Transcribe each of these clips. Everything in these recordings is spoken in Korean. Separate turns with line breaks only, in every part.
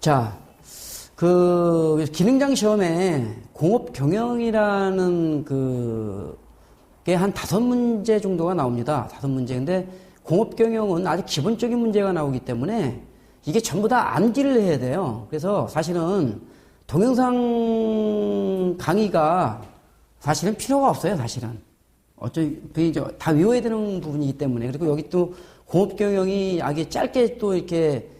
자, 기능장 시험에 공업 경영이라는 게 한 5문제 정도가 나옵니다. 5문제. 근데 공업 경영은 아주 기본적인 문제가 나오기 때문에 이게 전부 다 암기를 해야 돼요. 그래서 사실은 동영상 강의가 사실은 필요가 없어요, 사실은. 다 외워야 되는 부분이기 때문에. 그리고 여기 또 공업 경영이 아주 짧게 또 이렇게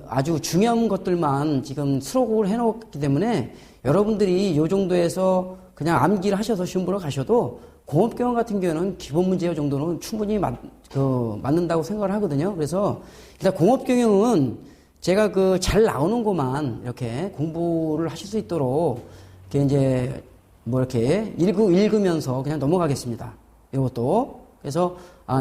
아주 중요한 것들만 지금 수록을 해놓기 때문에 여러분들이 요 정도에서 그냥 암기를 하셔서 시험 보러 가셔도 공업 경영 같은 경우는 기본 문제 정도는 충분히 맞는다고 생각을 하거든요. 그래서 일단 공업 경영은 제가 잘 나오는 것만 이렇게 공부를 하실 수 있도록 이렇게 이제 이렇게 읽으면서 그냥 넘어가겠습니다. 이것도. 그래서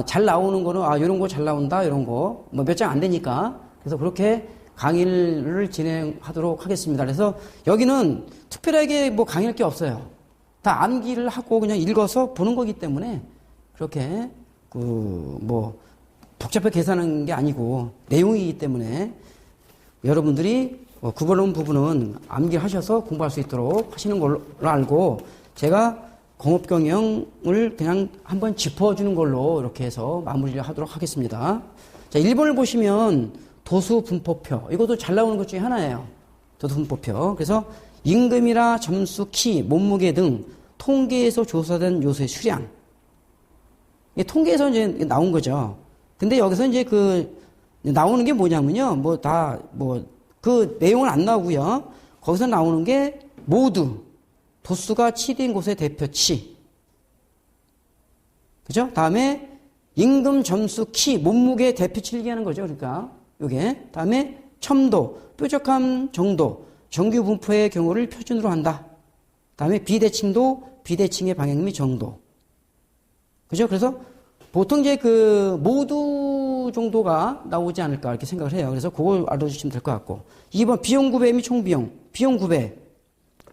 잘 나오는 거는 이런 거 잘 나온다 이런 거 몇 장 안 되니까 그래서 그렇게 강의를 진행하도록 하겠습니다. 그래서 여기는 특별하게 강의할 게 없어요. 다 암기를 하고 그냥 읽어서 보는 거기 때문에 그렇게 복잡하게 계산하는 게 아니고 내용이기 때문에 여러분들이 그런 부분은 암기하셔서 공부할 수 있도록 하시는 걸로 알고 제가 공업경영을 그냥 한번 짚어주는 걸로 이렇게 해서 마무리를 하도록 하겠습니다. 자, 1번을 보시면 도수분포표. 이것도 잘 나오는 것 중에 하나예요. 도수분포표. 그래서 임금이라 점수, 키, 몸무게 등 통계에서 조사된 요소의 수량. 이게 통계에서 이제 나온 거죠. 근데 여기서 이제 나오는 게 뭐냐면요. 그 내용은 안 나오고요. 거기서 나오는 게 모두 도수가 7인 곳의 대표치. 그죠? 다음에 임금, 점수, 키, 몸무게 대표치를 얘기하는 거죠. 그러니까 요게. 다음에 첨도, 뾰족함 정도, 정규 분포의 경우를 표준으로 한다. 다음에 비대칭도, 비대칭의 방향 및 정도. 그죠? 그래서 보통 이제 모두 정도가 나오지 않을까 이렇게 생각을 해요. 그래서 그걸 알아주시면 될 것 같고. 2번 비용 구배 및 총비용. 비용 구배.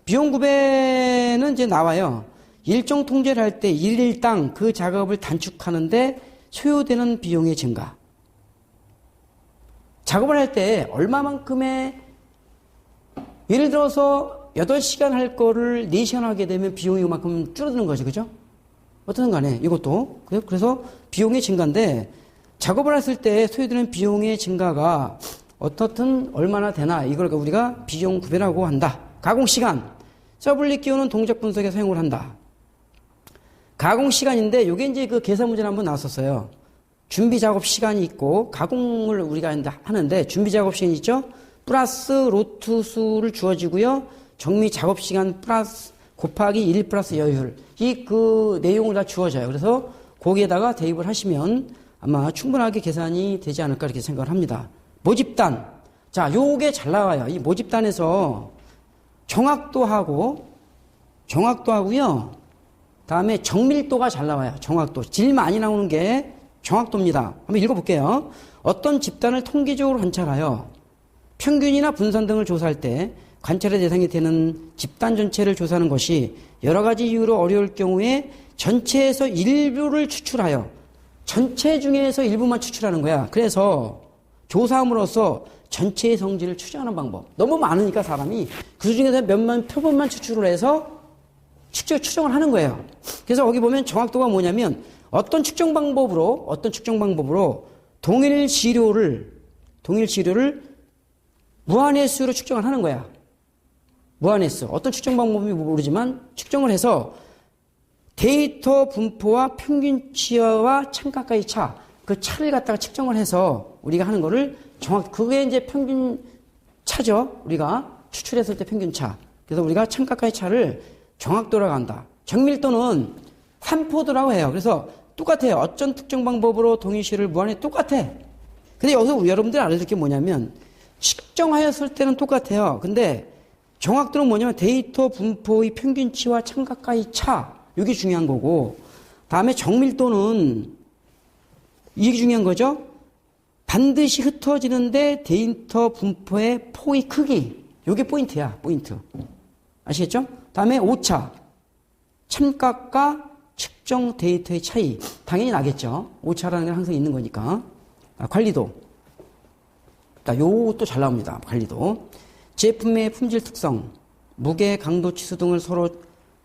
비용 구배는 이제 나와요. 일정 통제를 할 때 일당 그 작업을 단축하는데 소요되는 비용의 증가. 작업을 할 때 얼마만큼의 예를 들어서 8시간 할 거를 4시간 하게 되면 비용이 그만큼 줄어드는 거죠. 그죠? 어떻든 간에 이것도. 그래서 비용의 증가인데 작업을 했을 때 소요되는 비용의 증가가 어떻든 얼마나 되나 이걸 우리가 비용 구배라고 한다. 가공시간. 서블릿 기호는 동작 분석에 사용을 한다. 가공시간인데 요게 이제 계산 문제를 한번 나왔었어요. 준비 작업 시간이 있고 가공을 우리가 하는데 준비 작업 시간이 있죠? 플러스 로트 수를 주어지고요. 정미 작업 시간 플러스 곱하기 1 플러스 여율. 내용을 다 주어져요. 그래서 거기에다가 대입을 하시면 아마 충분하게 계산이 되지 않을까 이렇게 생각을 합니다. 모집단. 자, 요게 잘 나와요. 이 모집단에서 정확도 하고요. 다음에 정밀도가 잘 나와요. 정확도. 제일 많이 나오는 게 정확도입니다. 한번 읽어볼게요. 어떤 집단을 통계적으로 관찰하여 평균이나 분산 등을 조사할 때 관찰의 대상이 되는 집단 전체를 조사하는 것이 여러 가지 이유로 어려울 경우에 전체에서 일부를 추출하여 전체 중에서 일부만 추출하는 거야. 그래서 조사함으로써 전체의 성질을 추정하는 방법. 너무 많으니까 사람이 그 중에서 몇만 표본만 추출을 해서 추정을 하는 거예요. 그래서 거기 보면 정확도가 뭐냐면 어떤 측정 방법으로 동일 지료를 무한횟수로 측정을 하는 거야. 무한횟수. 어떤 측정 방법이 모르지만 측정을 해서 데이터 분포와 평균치와 참가까지 차. 그 차를 갖다가 측정을 해서 우리가 하는 거를 그게 이제 평균 차죠. 우리가 추출했을 때 평균 차. 그래서 우리가 참가까지 차를 정확도라고 한다. 정밀도는 산포도라고 해요. 그래서 똑같아요. 어떤 특정 방법으로 동일시를 무한히 똑같아. 근데 여기서 여러분들 알아야 될 게 뭐냐면 측정하였을 때는 똑같아요. 근데 정확도는 뭐냐면 데이터 분포의 평균치와 참가까지 차. 이게 중요한 거고 다음에 정밀도는 이게 중요한 거죠. 반드시 흩어지는데 데이터 분포의 폭의 크기. 이게 포인트야. 포인트. 아시겠죠? 다음에 오차. 참각과 측정 데이터의 차이. 당연히 나겠죠. 오차라는 게 항상 있는 거니까. 관리도. 요것도 잘 나옵니다. 관리도. 제품의 품질 특성, 무게, 강도, 치수 등을 서로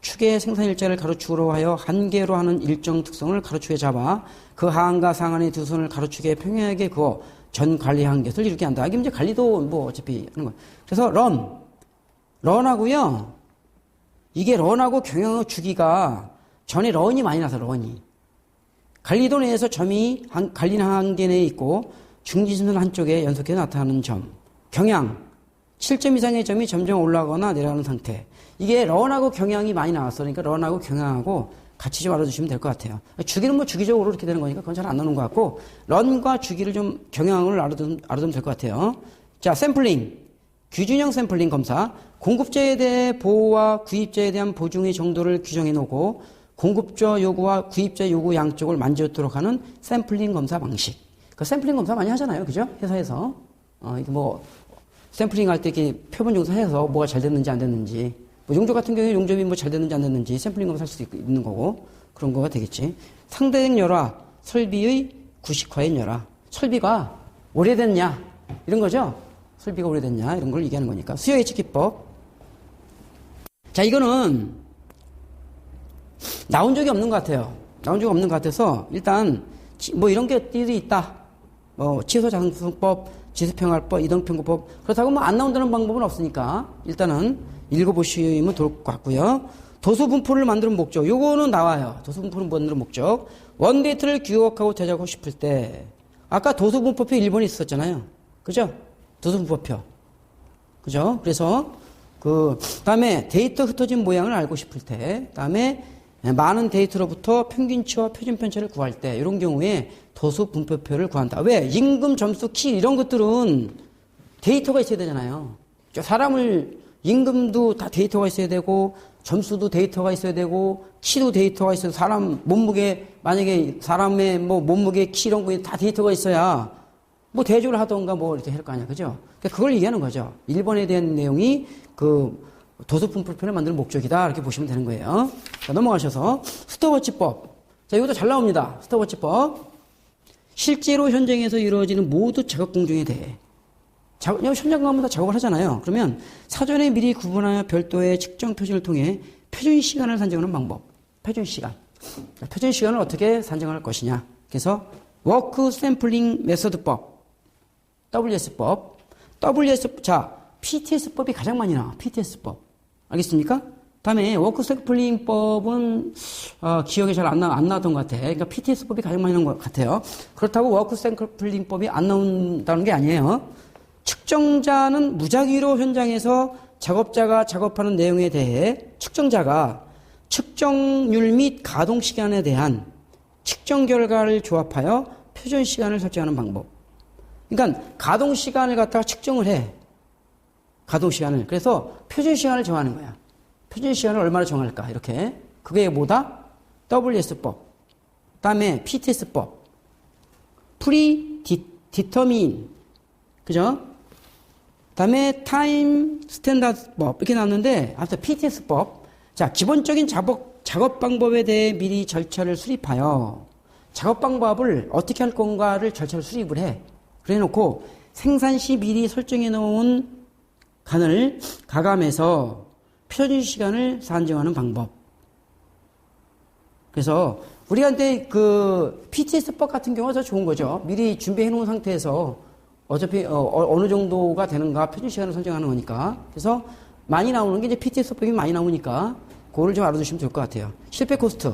축의 생산 일자를 가로축으로 하여 한계로 하는 일정 특성을 가로축에 잡아 그 하한과 상한의 두 선을 가로축에 평행하게 그어 전 관리한 것을 이루게 한다. 이게 이제 관리도 뭐 어차피 하는 거예요. 그래서 런하고요. 이게 런하고 경영의 주기가 전에 런이 많이 나서 런이. 관리도 내에서 점이 관리는 한계 내에 있고 중지선은 한쪽에 연속해서 나타나는 점. 경향. 7점 이상의 점이 점점 올라가거나 내려가는 상태. 이게 런하고 경향이 많이 나왔어. 그러니까 런하고 경향하고 같이 좀 알아두시면 될 것 같아요. 주기는 뭐 주기적으로 이렇게 되는 거니까 그건 잘 안 나오는 것 같고 런과 주기를 좀 경향을 알아두면 될 것 같아요. 자, 샘플링. 규준형 샘플링 검사. 공급자에 대해 보호와 구입자에 대한 보증의 정도를 규정해 놓고 공급자 요구와 구입자 요구 양쪽을 만족토록 하는 샘플링 검사 방식. 그 샘플링 검사 많이 하잖아요. 그죠? 회사에서. 이게 뭐 샘플링 할 때 이렇게 표본 조사해서 뭐가 잘 됐는지 안 됐는지. 뭐 용접 같은 경우에 용접이 뭐 잘 됐는지 안 됐는지 샘플링 검사 할 수도 있는 거고 그런 거가 되겠지. 상대적 열화, 설비의 구식화의 열화. 설비가 오래됐냐 이런 거죠. 설비가 오래됐냐 이런 걸 얘기하는 거니까. 수요 예측 기법. 자, 이거는 나온 적이 없는 것 같아요. 나온 적이 없는 것 같아서 일단 뭐 이런 것들이 있다. 뭐 취소 작성법, 지수평할법, 이동평가법. 그렇다고 뭐 안 나온다는 방법은 없으니까 일단은 읽어보시면 좋을 것 같고요. 도수분포를 만드는 목적. 요거는 나와요. 도수분포를 만드는 목적. 원데이터를 기억하고 제작하고 싶을 때 아까 도수분포표 1번이 있었잖아요. 그죠? 도수분포표. 그죠? 그래서 다음에 데이터 흩어진 모양을 알고 싶을 때, 다음에 많은 데이터로부터 평균치와 표준 편차를 구할 때 이런 경우에 도수분포표를 구한다. 왜? 임금, 점수, 키 이런 것들은 데이터가 있어야 되잖아요. 임금도 다 데이터가 있어야 되고 점수도 데이터가 있어야 되고 키도 데이터가 있어야 되고 사람 몸무게 만약에 사람의 뭐 몸무게 키 이런 거 다 데이터가 있어야 뭐 대조를 하던가 뭐 이렇게 할 거 아니야. 그죠? 그러니까 그걸 얘기하는 거죠. 1번에 대한 내용이 도수분포표를 만드는 목적이다. 이렇게 보시면 되는 거예요. 자, 넘어가셔서 스톱워치법. 자, 이것도 잘 나옵니다. 스톱워치법. 실제로 현장에서 이루어지는 모두 작업 공정에 대해. 현장 가면 다 작업을 하잖아요. 그러면 사전에 미리 구분하여 별도의 측정 표준을 통해 표준 시간을 산정하는 방법. 표준 시간. 표준 시간을 어떻게 산정할 것이냐. 그래서 워크 샘플링 메소드법. WS법. 자, PTS법이 가장 많이 나와. PTS법. 알겠습니까? 다음에 워크 샘플링법은 기억이 잘 안 나왔던 것 같아. 그러니까 PTS법이 가장 많이 나온 것 같아요. 그렇다고 워크 샘플링법이 안 나온다는 게 아니에요. 측정자는 무작위로 현장에서 작업자가 작업하는 내용에 대해 측정자가 측정률 및 가동 시간에 대한 측정 결과를 조합하여 표준 시간을 설정하는 방법. 그러니까 가동 시간을 갖다가 측정을 해. 가동 시간을. 그래서 표준 시간을 정하는 거야. 표준 시간을 얼마나 정할까? 이렇게. 그게 뭐다? WS법. 그다음에 PTS법. 프리디터민. 그죠? 그다음에 타임 스탠다드법. 이렇게 나왔는데 앞서 PTS법. 자, 기본적인 작업 방법에 대해 미리 절차를 수립하여 작업 방법을 어떻게 할 건가를 절차를 수립을 해. 그래 놓고 생산 시 미리 설정해 놓은 간을 가감해서 표준 시간을 산정하는 방법. 그래서 우리가 이제 PTS법 같은 경우가 더 좋은 거죠. 미리 준비해 놓은 상태에서 어차피 어느 정도가 되는가 표준 시간을 설정하는 거니까. 그래서 많이 나오는 게 이제 PTS법이 많이 나오니까 그거를 좀 알아두시면 될 것 같아요. 실패 코스트.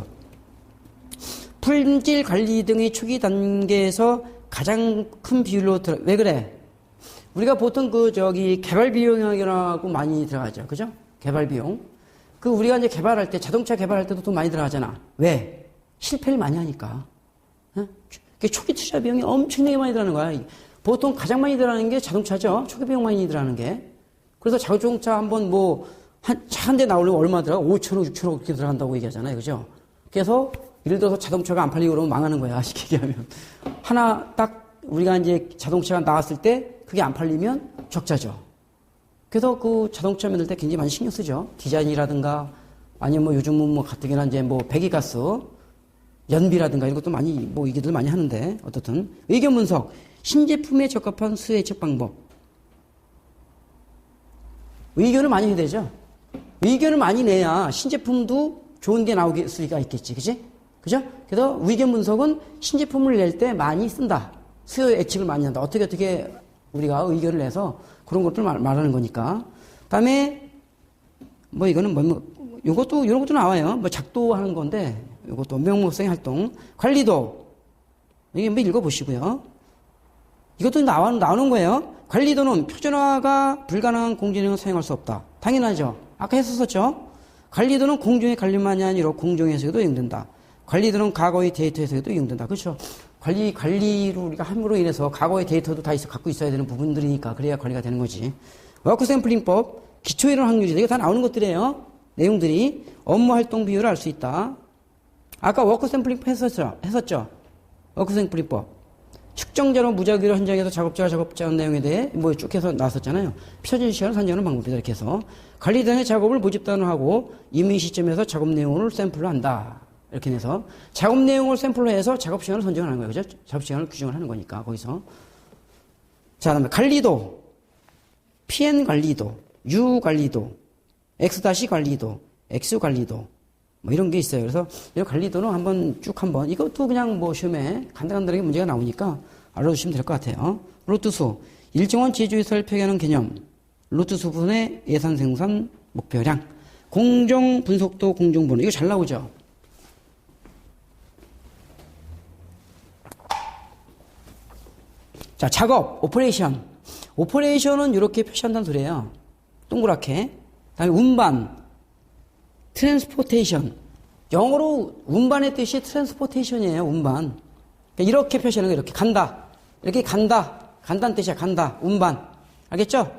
품질 관리 등의 초기 단계에서 가장 큰 비율로 왜 그래? 우리가 보통 개발 비용이라고 많이 들어가죠. 그죠? 개발 비용. 우리가 이제 개발할 때, 자동차 개발할 때도 돈 많이 들어가잖아. 왜? 실패를 많이 하니까. 초기 투자 비용이 엄청나게 많이 들어가는 거야. 보통 가장 많이 들어가는 게 자동차죠. 초기 비용 많이 들어가는 게. 그래서 자동차 한번 차 한 대 나오려면 얼마 들어가? 5천억, 6천억 이렇게 들어간다고 얘기하잖아요. 그죠? 그래서 예를 들어서 자동차가 안 팔리고 그러면 망하는 거야. 쉽게 얘기하면. 하나 딱 우리가 이제 자동차가 나왔을 때 그게 안 팔리면 적자죠. 그래서 자동차 만들 때 굉장히 많이 신경 쓰죠. 디자인이라든가 아니면 요즘은 가뜩이나 이제 배기가스. 연비라든가 이런 것도 많이, 뭐, 이게들 많이 하는데, 어떻든. 의견 분석. 신제품에 적합한 수요 예측 방법. 의견을 많이 해야 되죠? 의견을 많이 내야 신제품도 좋은 게 나올 수가 있겠지. 그지? 그죠? 그래서 의견 분석은 신제품을 낼 때 많이 쓴다. 수요 예측을 많이 한다. 어떻게 우리가 의견을 내서 그런 것들 말하는 거니까. 그 다음에, 뭐, 이거는 이런 것도 나와요. 뭐, 작도하는 건데, 이것도 명목성의 활동. 관리도. 이게 한번 읽어보시고요. 이것도 나오는 거예요. 관리도는 표준화가 불가능한 공정행을 사용할 수 없다. 당연하죠. 아까 했었죠. 관리도는 공정의 관리만이 아니라 공정에서도 이용된다. 관리도는 과거의 데이터에서도 이용된다. 그렇죠. 관리를 우리가 함으로 인해서 과거의 데이터도 다 갖고 있어야 되는 부분들이니까 그래야 관리가 되는 거지. 워크 샘플링법, 기초이론 확률이다. 이거 다 나오는 것들이에요. 내용들이 업무 활동 비율을 알 수 있다. 아까 워크 샘플링법 했었죠. 워크 샘플링법. 측정자로 무작위로 현장에서 작업자가 작업자한 내용에 대해 뭐 쭉 해서 나왔었잖아요. 표준 시간을 산정하는 방법이다. 이렇게 해서 관리단의 작업을 모집단으로 하고 임의 시점에서 작업 내용을 샘플로 한다. 이렇게 해서 작업 내용을 샘플로 해서 작업 시간을 선정하는 거예요. 그죠? 작업 시간을 규정을 하는 거니까 거기서. 자, 그다음에 관리도, PN 관리도, U 관리도, X 관리도, X 관리도. 뭐 이런 게 있어요. 그래서 이 관리도는 한번 이것도 그냥 뭐 시험에 간단하게 문제가 나오니까 알아두시면 될 것 같아요. 로트수, 일정한 제조회사를 표기하는 개념, 로트수분의 예산 생산 목표량, 공정 분석도 공정 번호. 이거 잘 나오죠. 자, 작업, 오퍼레이션. 오퍼레이션은 이렇게 표시한다는 소리예요. 동그랗게. 그다음에 운반, 트랜스포테이션. 영어로 운반의 뜻이 트랜스포테이션이에요. 운반. 그러니까 이렇게 표시하는 거예요. 이렇게 간다. 이렇게 간다. 간다는 뜻이야. 간다. 운반. 알겠죠?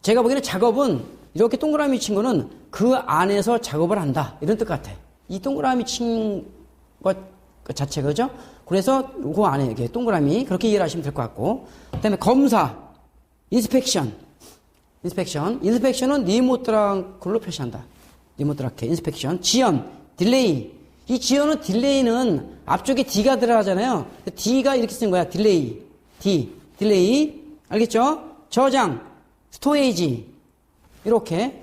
제가 보기에는 작업은 이렇게 동그라미 친 거는 그 안에서 작업을 한다. 이런 뜻 같아. 이 동그라미 친 것 자체가, 그죠? 그래서 그 안에 이렇게 동그라미 그렇게 이해를 하시면 될 것 같고. 그 다음에 검사, 인스펙션은 리모트란 걸로 표시한다. 리모트라게 인스펙션. 지연, 딜레이. 이 지연은 딜레이는 앞쪽에 D가 들어가잖아요. D가 이렇게 쓰는 거야. 딜레이. 딜레이. 알겠죠? 저장, 스토레이지. 이렇게.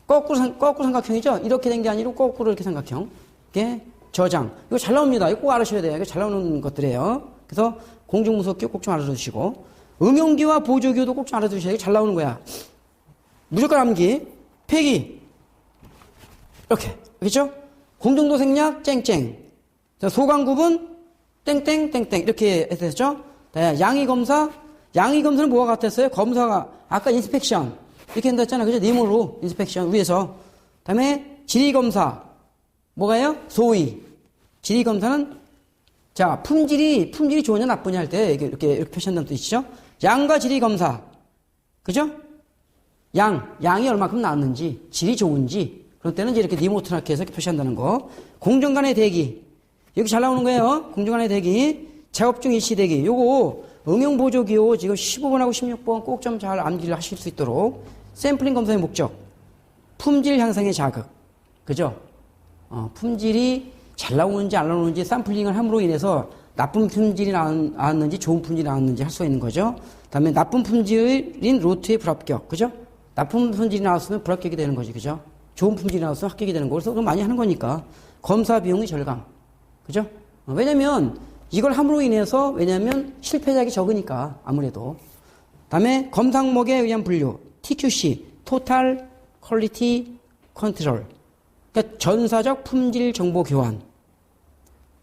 거꾸로 삼각형이죠? 이렇게 된 게 아니고 거꾸로 이렇게 삼각형. 이게 저장. 이거 잘 나옵니다. 이거 꼭 알아셔야 돼요. 이거 잘 나오는 것들이에요. 그래서 공중무섭기 꼭 좀 알아두시고. 음용기와 보조기도 꼭 좀 알아두셔야 돼요. 잘 나오는 거야. 무조건 암기, 폐기. 이렇게. 그렇죠? 공정도 생략, 쨍쨍. 소관구분, 땡땡땡땡. 이렇게 했었죠? 양의검사. 양의검사는 뭐가 같았어요? 검사가, 아까 인스펙션. 이렇게 한다 했잖아요. 그죠? 네모로 인스펙션 위에서. 그 다음에 질의검사. 뭐가요? 소위. 질의검사는, 자, 품질이 좋으냐 나쁘냐 할 때 이렇게 표시한다는 뜻이죠? 양과 질의검사. 그죠? 양이 얼마큼 나왔는지, 질이 좋은지, 그런 때는 이제 이렇게 니모트라게 해서 이렇게 표시한다는 거. 공정 간의 대기. 여기 잘 나오는 거예요. 공정 간의 대기. 작업 중 일시 대기. 요거 응용보조기호 지금 15번하고 16번 꼭 좀 잘 암기를 하실 수 있도록. 샘플링 검사의 목적. 품질 향상의 자극. 그죠? 품질이 잘 나오는지 안 나오는지 샘플링을 함으로 인해서 나쁜 품질이 나왔는지 좋은 품질이 나왔는지 할 수 있는 거죠. 그 다음에 나쁜 품질인 로트의 불합격. 그죠? 나쁜 품질이 나왔으면 불합격이 되는 거지. 그죠? 좋은 품질이 나왔으면 합격이 되는 거. 그래서 그거 많이 하는 거니까. 검사 비용의 절감. 그죠? 왜냐면 이걸 함으로 인해서 왜냐면 실패작이 적으니까 아무래도. 그 다음에 검사 항목에 의한 분류. TQC. Total Quality Control. 그러니까 전사적 품질 정보 교환.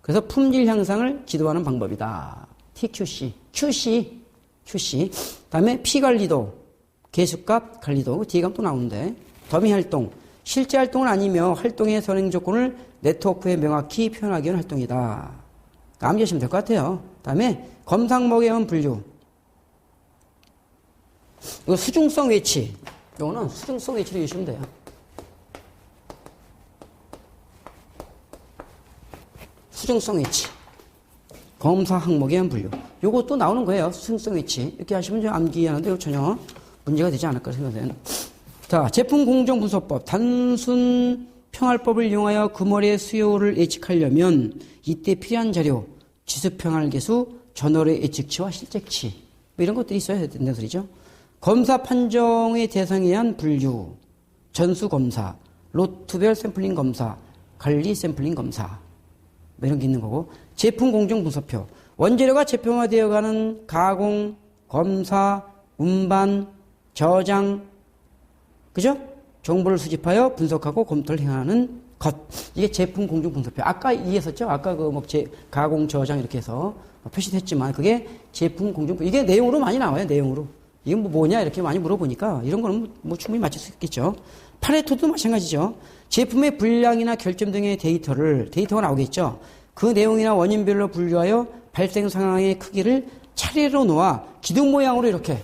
그래서 품질 향상을 지도하는 방법이다. TQC. QC. 다음에 P관리도. 계수값 관리도. 뒤에 가면 또 나오는데. 더미 활동. 실제 활동은 아니며 활동의 선행 조건을 네트워크에 명확히 표현하기 위한 활동이다. 그러니까 암기하시면 될 것 같아요. 다음에 검사 항목에 의한 분류. 이거 수중성 외치. 이거는 수중성 외치로 주시면 돼요. 수중성 외치. 검사 항목에 의한 분류. 요것도 나오는 거예요. 수중성 외치. 이렇게 하시면 좀 암기하는데 이거 전혀 문제가 되지 않을 거라 생각해요. 자, 제품 공정 분석법. 단순 평할법을 이용하여 금월의 수요를 예측하려면 이때 필요한 자료, 지수평할계수, 전월의 예측치와 실제치 뭐 이런 것들이 있어야 된다는 소리죠. 검사 판정의 대상에 한 분류, 전수검사, 로트별 샘플링 검사, 관리 샘플링 검사 뭐 이런 게 있는 거고, 제품 공정 분석표, 원재료가 제품화되어가는 가공, 검사, 운반, 저장, 그죠? 정보를 수집하여 분석하고 검토를 행하는 것. 이게 제품 공정 분석표. 아까 이해했었죠? 아까 가공, 저장 이렇게 해서 표시했지만 그게 제품 공정 분석표. 이게 내용으로 많이 나와요, 내용으로. 이게 뭐냐 이렇게 많이 물어보니까 이런 거는 뭐 충분히 맞출 수 있겠죠. 파레토도 마찬가지죠. 제품의 분량이나 결점 등의 데이터가 나오겠죠. 그 내용이나 원인별로 분류하여 발생 상황의 크기를 차례로 놓아 기둥 모양으로 이렇게.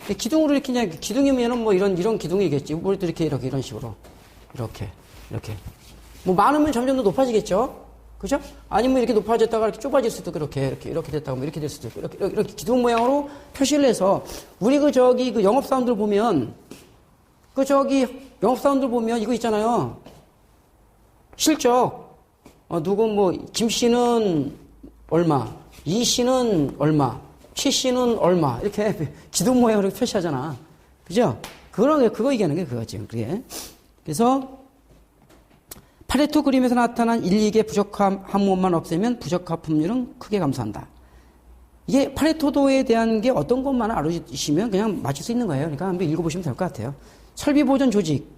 기둥으로 이렇게 그냥 기둥이면은 뭐 이런 기둥이겠지. 우리도 이렇게 이런 식으로. 이렇게. 뭐 많으면 점점 더 높아지겠죠. 그죠? 아니면 이렇게 높아졌다가 이렇게 좁아질 수도 이렇게 됐다가 뭐 이렇게 될 수도 있고 이렇게 기둥 모양으로 표시를 해서 우리 그 영업사원들 보면 영업사원들 보면 이거 있잖아요. 실적. 누구 김 씨는 얼마, 이 씨는 얼마, 최 씨는 얼마 이렇게 기둥 모양으로 표시하잖아. 그죠? 그거 얘기하는 게 그거지. 그게. 그래서 파레토 그림에서 나타난 1, 2개 부적합 항목만 없애면 부적합품률은 크게 감소한다. 이게 파레토도에 대한 게 어떤 것만 알아주시면 그냥 맞출 수 있는 거예요. 그러니까 한번 읽어보시면 될 것 같아요. 설비 보전 조직.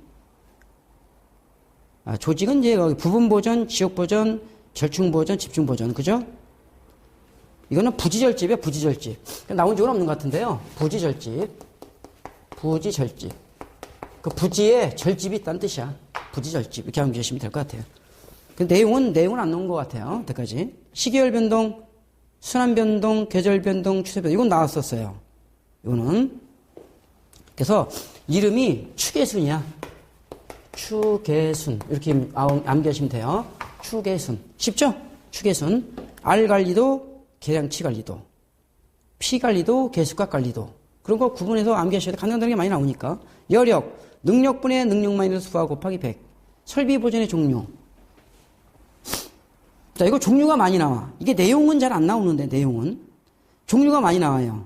조직은 이제 부분 보전, 지역 보전, 절충 보전, 집중 보전. 그죠? 이거는 부지절집이에요, 부지절집. 나온 적은 없는 것 같은데요. 부지절집. 그 부지에 절집이 있다는 뜻이야. 부지절집. 이렇게 암기하시면 될 것 같아요. 그 내용은 안 나온 것 같아요. 여태까지. 시계열 변동, 순환 변동, 계절 변동, 추세 변동. 이건 나왔었어요. 이거는. 그래서 이름이 추계순이야. 추계순. 이렇게 암기하시면 돼요. 추계순. 쉽죠? 추계순. 알 관리도, 계량치 관리도, 피 관리도, 계수값 관리도. 그런 거 구분해서 암기하셔야 돼. 간단하게 많이 나오니까. 여력, 능력분의 능력 마이너스 부하 곱하기 100. 설비 보전의 종류. 자, 이거 종류가 많이 나와. 이게 내용은 잘 안 나오는데, 내용은. 종류가 많이 나와요.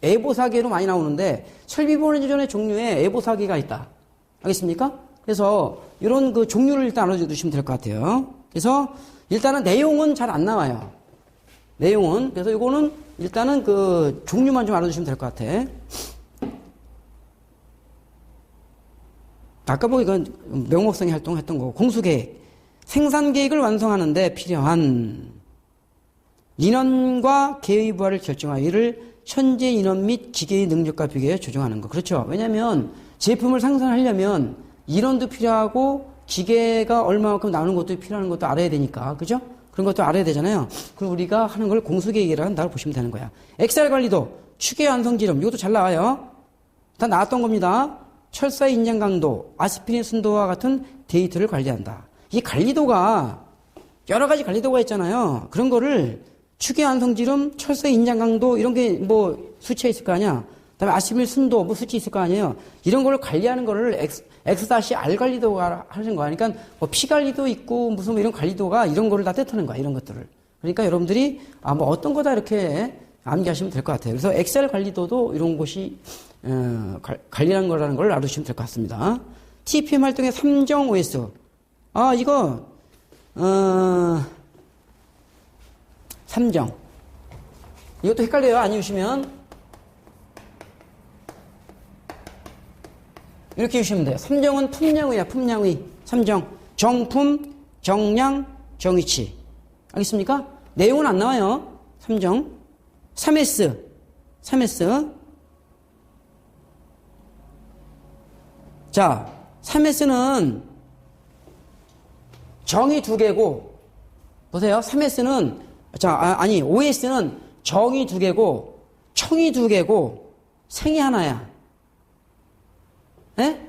애보사계로 많이 나오는데 설비 보전의 종류에 애보사계가 있다. 알겠습니까? 그래서 이런 그 종류를 일단 알아주시면 될 것 같아요. 그래서 일단은 내용은 잘 안 나와요. 내용은. 그래서 이거는 일단은 그 종류만 좀 알아주시면 될 것 같아. 아까 이건 명목성의 활동을 했던 거고. 공수계획. 생산계획을 완성하는데 필요한 인원과 계획 부하를 결정하여 이를 현재 인원 및 기계의 능력과 비교해 조정하는 거. 그렇죠. 왜냐하면 제품을 생산하려면 인원도 필요하고 기계가 얼마만큼 나오는 것도 필요한 것도 알아야 되니까. 그죠? 그런 것도 알아야 되잖아요. 그리고 우리가 하는 걸 공수계획이라 한다고 보시면 되는 거야. 엑셀 관리도, 추계 완성지름. 이것도 잘 나와요. 다 나왔던 겁니다. 철사의 인장 강도, 아스피린 순도와 같은 데이터를 관리한다. 이 관리도가 여러 가지 관리도가 있잖아요. 그런 거를 추계 완성지름, 철사의 인장 강도 이런 게 뭐 수치가 있을 거 아니야. 그다음에 아스피린 순도 뭐 수치 있을 거 아니에요. 이런 거를 관리하는 거를 X-R 관리도가 하는 거야. 그러니까 뭐 P 관리도 있고 무슨 이런 관리도가 이런 거를 다 뜻하는 거야. 이런 것들을. 그러니까 여러분들이 뭐 어떤 거다 이렇게 암기하시면 될 것 같아요. 그래서 엑셀 관리도도 이런 곳이 관리하는 거라는 걸 알아두시면 될 것 같습니다. TPM 활동의 3정 OS. 이거 3정. 이것도 헷갈려요. 안 읽으시면. 이렇게 읽으시면 돼요. 3정은 품량의야. 품량의. 3정. 정품, 정량, 정위치. 알겠습니까? 내용은 안 나와요. 3정. 3S. 3S. 자, 3S는 정이 2개고, 보세요. 3S는, OS는 정이 2개고, 청이 2개고, 생이 하나야. 예?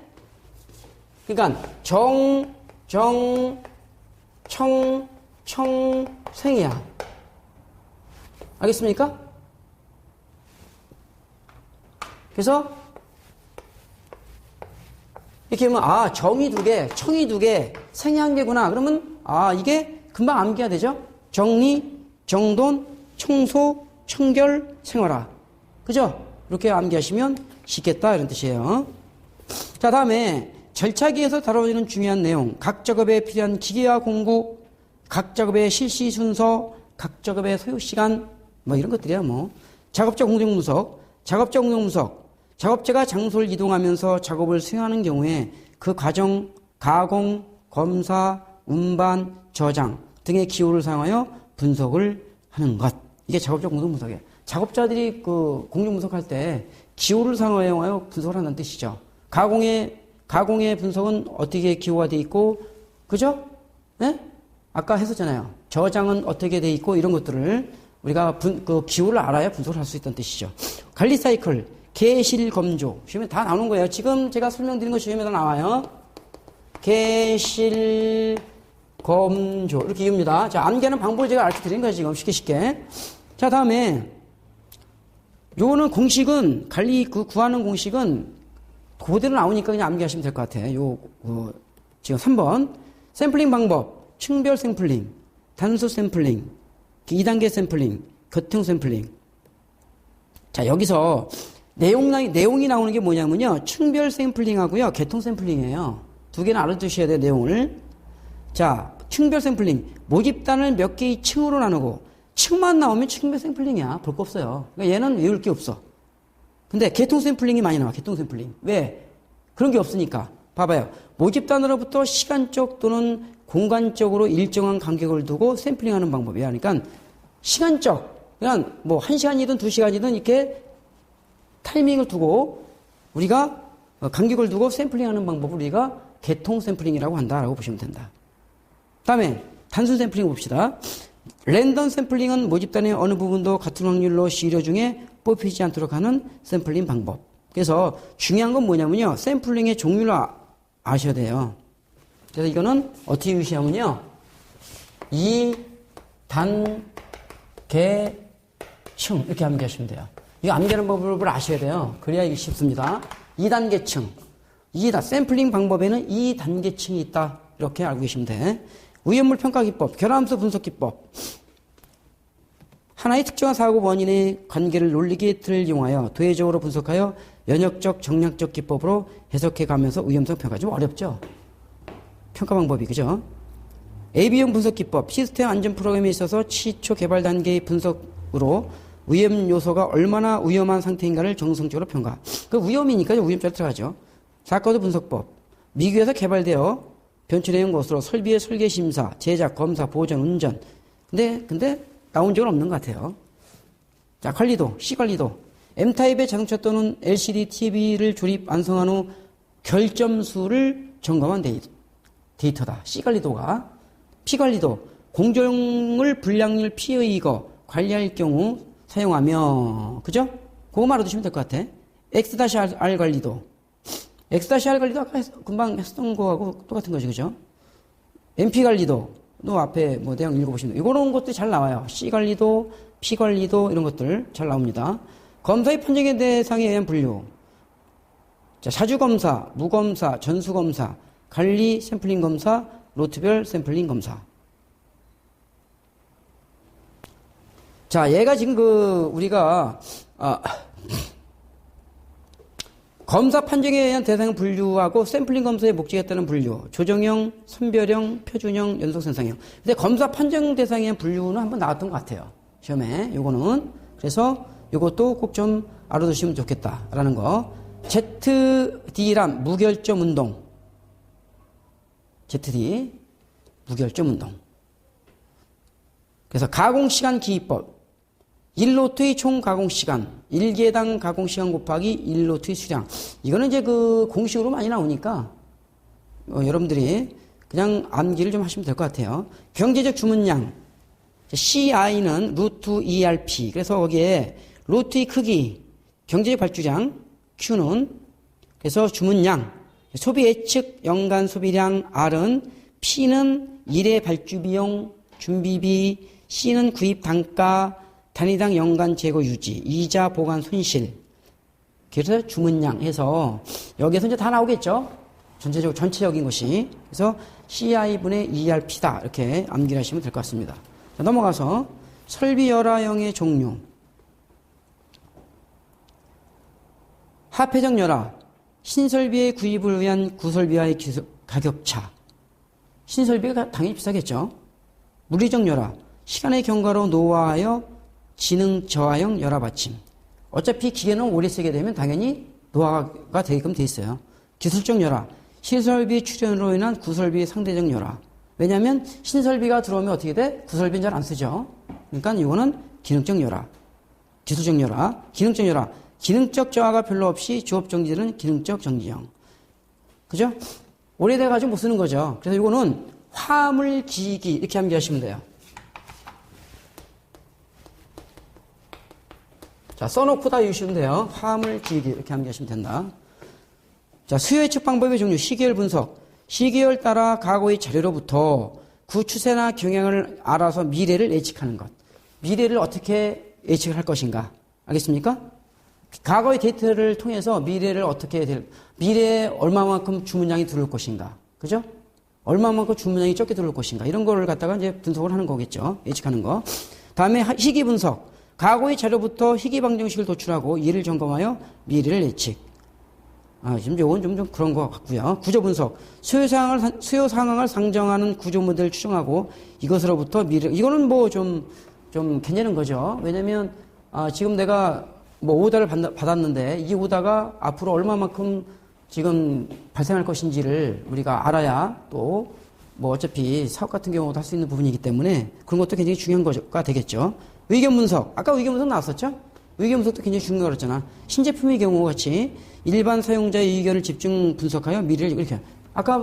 그러니까, 청, 생이야. 알겠습니까? 그래서 이렇게 보면 정이 두 개, 청이 두 개, 생이 한 개구나. 그러면 이게 금방 암기가 되죠? 정리, 정돈, 청소, 청결, 생활화. 그죠? 이렇게 암기하시면 쉽겠다 이런 뜻이에요. 자, 다음에 절차기에서 다뤄지는 중요한 내용. 각 작업에 필요한 기계와 공구, 각 작업의 실시 순서, 각 작업의 소요 시간, 뭐 이런 것들이야 뭐. 작업자 공정 분석, 작업자 공정 분석. 작업자가 장소를 이동하면서 작업을 수행하는 경우에 그 과정, 가공, 검사, 운반, 저장 등의 기호를 사용하여 분석을 하는 것. 이게 작업자 공정 분석이에요. 작업자들이 그 공정 분석할 때 기호를 사용하여 분석을 한다는 뜻이죠. 가공의 분석은 어떻게 기호가 돼 있고, 그죠? 네? 아까 했었잖아요. 저장은 어떻게 돼 있고 이런 것들을 우리가 그 기호를 알아야 분석을 할 수 있다는 뜻이죠. 관리 사이클, 개실 검조. 시험에 다 나오는 거예요. 지금 제가 설명드린 거 시험에 다 나와요. 개실 검조 이렇게 이깁니다. 자, 암기하는 방법을 제가 알려 드린 거예요. 지금 쉽게. 자, 다음에 요거는 공식은 구하는 공식은 그대로 나오니까 그냥 암기하시면 될 것 같아요. 지금 3번 샘플링 방법, 층별 샘플링, 단수 샘플링, 2단계 샘플링, 겉형 샘플링. 자, 여기서 내용이 나오는 게 뭐냐면요. 층별 샘플링하고요. 개통 샘플링이에요. 두 개는 알아두셔야 돼요, 내용을. 자, 층별 샘플링. 모집단을 몇 개의 층으로 나누고, 층만 나오면 층별 샘플링이야. 볼 거 없어요. 그러니까 얘는 외울 게 없어. 근데 개통 샘플링이 많이 나와, 개통 샘플링. 왜? 그런 게 없으니까. 봐봐요. 모집단으로부터 시간적 또는 공간적으로 일정한 간격을 두고 샘플링하는 방법이야. 그러니까 시간적, 그냥 뭐 1시간이든 2시간이든 이렇게 타이밍을 두고 우리가 간격을 두고 샘플링하는 방법을 우리가 개통 샘플링이라고 한다라고 보시면 된다. 다음에 단순 샘플링 봅시다. 랜덤 샘플링은 모집단의 어느 부분도 같은 확률로 시료 중에 뽑히지 않도록 하는 샘플링 방법. 그래서 중요한 건 뭐냐면요. 샘플링의 종류를 아셔야 돼요. 그래서 이거는 어떻게 유시하면요. 2단계층 이렇게 암기하시면 돼요. 이거 암기하는 법을 아셔야 돼요. 그래야 이게 쉽습니다. 2단계층. 샘플링 방법에는 2단계층이 있다. 이렇게 알고 계시면 돼. 위험물 평가 기법, 결함수 분석 기법. 하나의 특정한 사고 원인의 관계를 논리기의 틀을 이용하여 도해적으로 분석하여 연역적, 정략적 기법으로 해석해 가면서 위험성 평가. 좀 어렵죠? 평가 방법이, 그죠? AB형 분석 기법, 시스템 안전 프로그램에 있어서 시초 개발 단계의 분석으로 위험 요소가 얼마나 위험한 상태인가를 정성적으로 평가. 그 위험이니까 위험자로 들어가죠. 사건 분석법, 미국에서 개발되어 변출해온 것으로 설비의 설계 심사, 제작, 검사, 보존, 운전. 근데 나온 적은 없는 것 같아요. 자, 관리도, C관리도. M타입의 자동차 또는 LCD TV를 조립, 완성한 후 결점수를 점검한 데이터다. C관리도가. P관리도. 공정을 불량률 P의 관리할 경우 사용하며, 그죠? 그거만 알아두시면 될 것 같아. X-R 관리도. X-R 관리도 아까 금방 했던 거하고 똑같은 거지, 그죠? MP 관리도. 또 앞에 뭐 내용 읽어보시면 이런 것들이 잘 나와요. C 관리도, P 관리도 이런 것들 잘 나옵니다. 검사의 판정의 대상에 의한 분류. 자, 사주 검사, 무검사, 전수 검사, 관리 샘플링 검사, 로트별 샘플링 검사. 자, 얘가 지금 우리가 검사 판정에 의한 대상 분류하고 샘플링 검사의 목적에 따른 분류, 조정형, 선별형, 표준형, 연속선상형. 근데 검사 판정 대상에 의한 분류는 한번 나왔던 것 같아요. 시험에. 요거는. 그래서 요것도 꼭 좀 알아두시면 좋겠다라는 거. ZD란 무결점 운동. ZD 무결점 운동. 그래서 가공시간 기입법. 1로트의 총 가공시간, 1개당 가공시간 곱하기 1로트의 수량. 이거는 이제 그 공식으로 많이 나오니까, 여러분들이 그냥 암기를 좀 하시면 될 것 같아요. 경제적 주문량. CI는 루트 ERP. 그래서 거기에 루트의 크기, 경제적 발주량, Q는, 그래서 주문량, 소비 예측 연간 소비량 R은, P는 일의 발주비용, 준비비, C는 구입 단가, 단위당 연간 재고 유지, 이자 보관 손실. 그래서 주문량 해서 여기에서 이제 다 나오겠죠. 전체적인 것이. 그래서 CI분의 ERP다. 이렇게 암기를 하시면 될 것 같습니다. 자, 넘어가서 설비 열화형의 종류. 하폐적 열화. 신설비의 구입을 위한 구설비와의 가격차. 신설비가 당연히 비싸겠죠. 물리적 열화. 시간의 경과로 노화하여 지능 저하형 열화 받침. 어차피 기계는 오래 쓰게 되면 당연히 노화가 되게끔 돼 있어요. 기술적 열화. 신설비 출현으로 인한 구설비의 상대적 열화. 왜냐하면 신설비가 들어오면 어떻게 돼? 구설비는 잘 안 쓰죠. 그러니까 이거는 기능적 열화. 기술적 열화. 기능적 열화. 기능적 저하가 별로 없이 조업 정지는 기능적 정지형. 그죠? 오래돼가지고 못 쓰는 거죠. 그래서 이거는 화물 기기 이렇게 암기하시면 돼요. 자, 써놓고 다 읽으시면 돼요. 화물 기기 이렇게 암기하시면 된다. 자, 수요 예측 방법의 종류, 시계열 분석. 시계열 따라 과거의 자료로부터 그 추세나 경향을 알아서 미래를 예측하는 것. 미래를 어떻게 예측을 할 것인가. 알겠습니까? 과거의 데이터를 통해서 미래를 미래에 얼마만큼 주문량이 들어올 것인가. 그죠? 얼마만큼 주문량이 적게 들어올 것인가. 이런 거를 갖다가 이제 분석을 하는 거겠죠. 예측하는 거. 다음에 시기 분석. 과거의 자료부터 희귀 방정식을 도출하고 이를 점검하여 미래를 예측. 지금 요건 좀 그런 것 같고요. 구조 분석. 수요 상황을 상정하는 구조 모델을 추정하고 이것으로부터 이거는 뭐 좀 괜찮은 거죠. 왜냐면, 지금 내가 뭐 오다를 받았는데 이 오다가 앞으로 얼마만큼 지금 발생할 것인지를 우리가 알아야 또 뭐 어차피 사업 같은 경우도 할 수 있는 부분이기 때문에 그런 것도 굉장히 중요한 거가 되겠죠. 의견 분석. 아까 의견 분석 나왔었죠? 의견 분석도 굉장히 중요하다고 그랬잖아. 신제품의 경우 같이 일반 사용자의 의견을 집중 분석하여 미래를 이렇게. 아까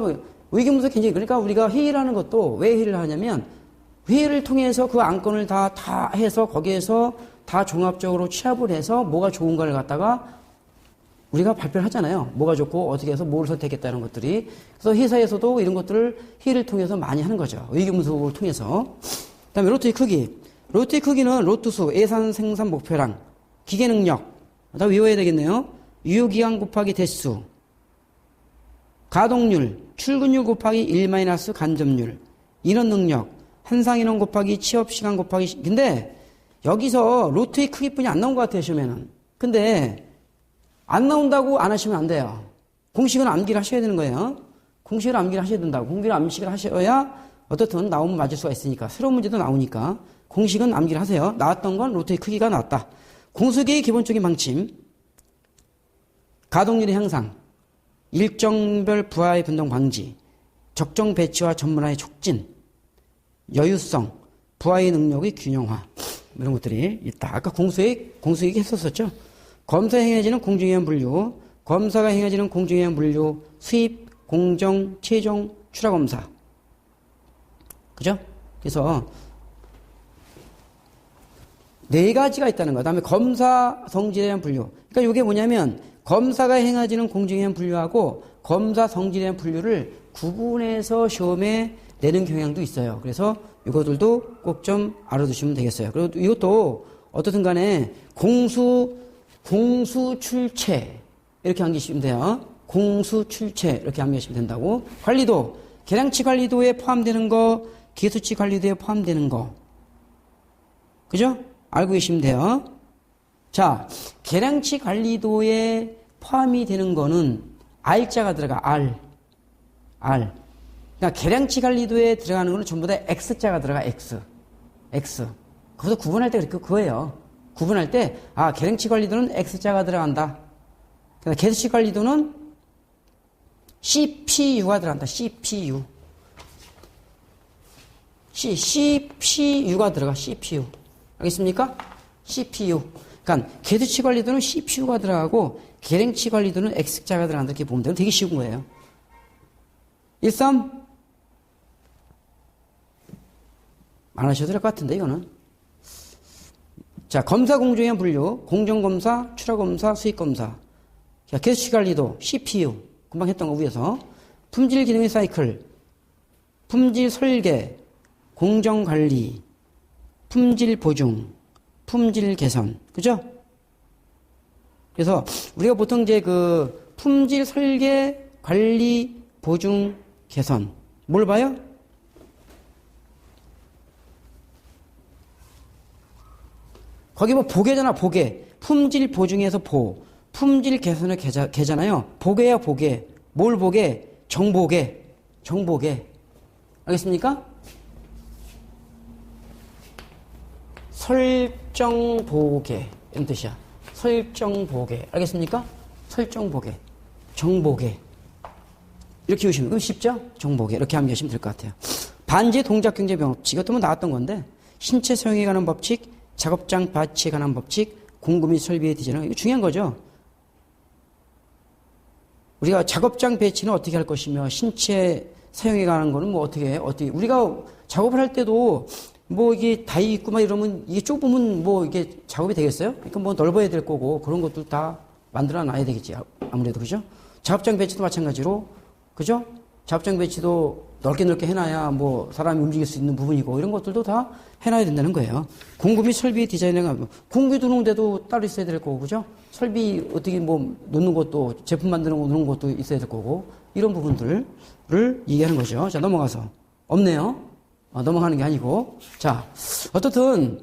의견 분석 굉장히 그러니까 우리가 회의를 하는 것도 왜 회의를 하냐면 회의를 통해서 그 안건을 다 해서 거기에서 다 종합적으로 취합을 해서 뭐가 좋은가를 갖다가 우리가 발표를 하잖아요. 뭐가 좋고 어떻게 해서 뭘 선택했다는 것들이. 그래서 회사에서도 이런 것들을 회의를 통해서 많이 하는 거죠. 의견 분석을 통해서. 그 다음에 로트의 크기. 로트의 크기는 로트수, 예산 생산 목표량, 기계 능력. 다 외워야 되겠네요. 유효기간 곱하기 대수. 가동률, 출근율 곱하기 1- 간접률. 인원 능력, 한상인원 곱하기 취업시간 곱하기. 근데 여기서 로트의 크기뿐이 안 나온 것 같아요, 시험에는. 근데 안 나온다고 안 하시면 안 돼요. 공식은 암기를 하셔야 되는 거예요. 공식을 암기를 하셔야 된다고. 공식을 암기를 하셔야 어떻든 나오면 맞을 수가 있으니까. 새로운 문제도 나오니까. 공식은 암기를 하세요. 나왔던 건 로트의 크기가 나왔다. 공수기의 기본적인 방침. 가동률의 향상. 일정별 부하의 변동 방지. 적정 배치와 전문화의 촉진. 여유성. 부하의 능력의 균형화. 이런 것들이 있다. 아까 공수익 했었었죠. 검사에 행해지는 공정위원 분류, 검사가 행해지는 공정위원 분류, 수입, 공정, 최종, 출하검사. 그죠? 그래서 네 가지가 있다는 거. 다음에 검사 성질에 대한 분류. 그러니까 이게 뭐냐면 검사가 행해지는 공정위원 분류하고 검사 성질에 대한 분류를 구분해서 시험에 내는 경향도 있어요. 그래서 이것들도 꼭 좀 알아두시면 되겠어요. 그리고 이것도 어떻든 간에 공수출체 이렇게 암기하시면 돼요. 공수출체 이렇게 암기하시면 된다고. 관리도, 계량치 관리도에 포함되는 거, 기수치 관리도에 포함되는 거. 그죠? 알고 계시면 돼요. 자, 계량치 관리도에 포함이 되는 거는 R자가 들어가. R. 그러니까 계량치 관리도에 들어가는 거는 전부 다 X자가 들어가. X. 거기서 구분할 때 그거예요. 구분할 때, 계량치 관리도는 X자가 들어간다. 계수치 관리도는 CPU가 들어간다. CPU. CPU가 들어가. CPU. 알겠습니까? CPU. 그러니까 계수치 관리도는 CPU가 들어가고 계량치 관리도는 X자가 들어간다. 이렇게 보면 돼요. 되게 쉬운 거예요. 1.3 안 하셔도 될 것 같은데 이거는. 자, 검사 공정위원 분류, 공정검사, 출하검사, 수익검사. 자, 계수치 관리도, CPU. 금방 했던 거 위에서. 품질 기능의 사이클, 품질 설계, 공정관리, 품질 보증, 품질 개선. 그죠? 그래서 우리가 보통 이제 그 품질 설계, 관리, 보증, 개선. 뭘 봐요? 거기 뭐 보계잖아, 보계. 품질 보증에서 보. 품질 개선을 개잖아요. 보계야, 보계. 뭘 보계? 정보계. 정보계. 알겠습니까? 설정 보계. 이런 뜻이야. 설정 보계. 알겠습니까? 설정 보계. 정보계. 이렇게 보시면, 그럼 쉽죠? 정보계. 이렇게 암기하시면 될 것 같아요. 반지 동작 경제 병법칙. 이것도 뭐 나왔던 건데, 신체 사용에 관한 법칙, 작업장 배치에 관한 법칙, 공구 및 설비의 디자인. 이거 중요한 거죠. 우리가 작업장 배치는 어떻게 할 것이며, 신체 사용에 관한 거는 뭐 어떻게, 우리가 작업을 할 때도 뭐 이게 다이 있고 막 이러면 이게 좁으면 뭐 이게 작업이 되겠어요? 그러니까 뭐 넓어야 될 거고 그런 것들 다 만들어 놔야 되겠지. 아무래도 그죠? 작업장 배치도 마찬가지로 그죠? 작업장 배치도 넓게 해놔야 뭐 사람이 움직일 수 있는 부분이고 이런 것들도 다 해놔야 된다는 거예요. 공구 및 설비 디자인에 공구 두는 데도 따로 있어야 될 거고 그죠? 설비 어떻게 뭐 놓는 것도 제품 만드는 거 놓는 것도 있어야 될 거고 이런 부분들을 얘기하는 거죠. 자 넘어가서 없네요. 넘어가는 게 아니고 자 어떻든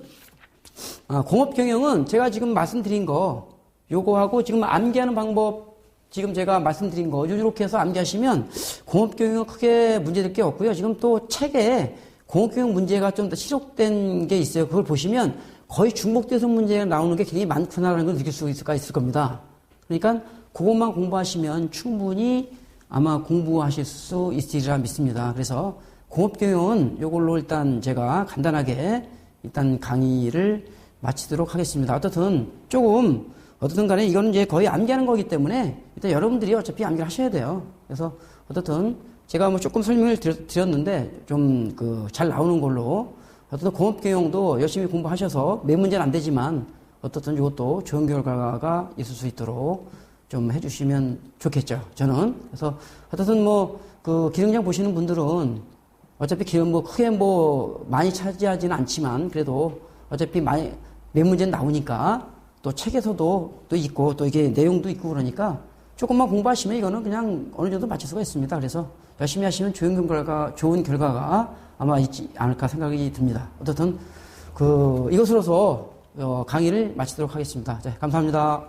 공업 경영은 제가 지금 말씀드린 거 요거하고 지금 암기하는 방법 지금 제가 말씀드린 거 이렇게 해서 암기하시면 공업 경영은 크게 문제될 게 없고요. 지금 또 책에 공업 경영 문제가 좀 더 시록된 게 있어요. 그걸 보시면 거의 중복돼서 문제가 나오는 게 굉장히 많구나라는 걸 느낄 수 있을 겁니다. 그러니까 그것만 공부하시면 충분히 아마 공부하실 수 있으리라 믿습니다. 그래서 공업 경영은 이걸로 일단 제가 간단하게 일단 강의를 마치도록 하겠습니다. 어떻든 간에 이거는 이제 거의 암기하는 거기 때문에 일단 여러분들이 어차피 암기를 하셔야 돼요. 그래서 어떻든 제가 뭐 조금 설명을 드렸는데 좀 잘 나오는 걸로 어쨌든 공업 경영도 열심히 공부하셔서 매 문제는 안 되지만 어떻든 이것도 좋은 결과가 있을 수 있도록 좀 해주시면 좋겠죠. 저는 그래서 어쨌든 뭐 기능장 보시는 분들은 어차피 크게 많이 차지하지는 않지만 그래도 어차피 매 문제는 나오니까 또 책에서도 또 있고 또 이게 내용도 있고 그러니까 조금만 공부하시면 이거는 그냥 어느 정도 맞출 수가 있습니다. 그래서 열심히 하시면 좋은 결과가 아마 있지 않을까 생각이 듭니다. 어쨌든 이것으로서 강의를 마치도록 하겠습니다. 자, 감사합니다.